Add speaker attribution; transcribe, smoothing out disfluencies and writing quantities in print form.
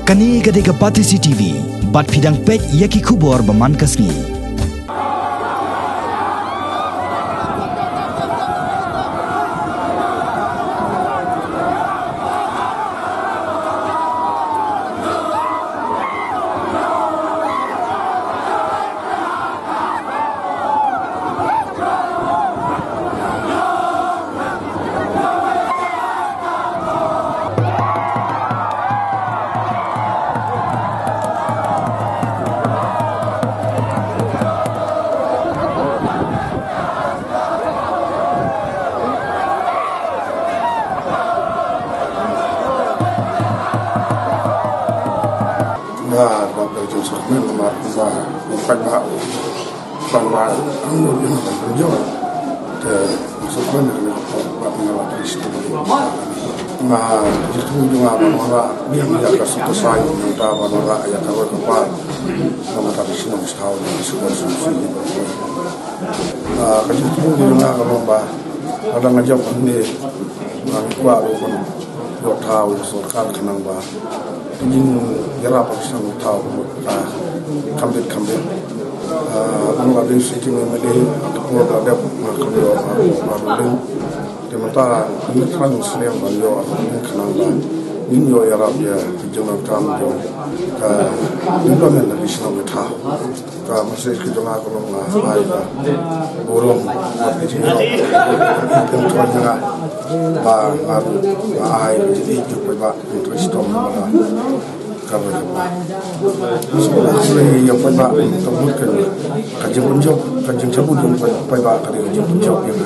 Speaker 1: Kani gadega Patisi TV, bat fidang pek yaki kubor baman kasni.
Speaker 2: Bapak Joseph Memar Bapak Bapak Anu yang berjuang ke Joseph Memar Bapak Bapak Kristo na justru juga bahwa dia menjaga satu saya minta bahwa ayat awal kepala sama tadi sinong setahun di sebuah susu justru juga bahwa ada ngajak ini kuat pun dok tahu soal kenang bah ingin gerap sang tahu kambit Bangladesh itu memilih atau ada maklum maklum sementara ini kan Muslim beliau ini kenapa ini ya Arab ya jangan tahu ini kan yang Islam itu masih kita kalau nggak burung itu air jadi juga Islam kalau sebenarnya yang pada terbukti kajian punjab kali kajian punjab yang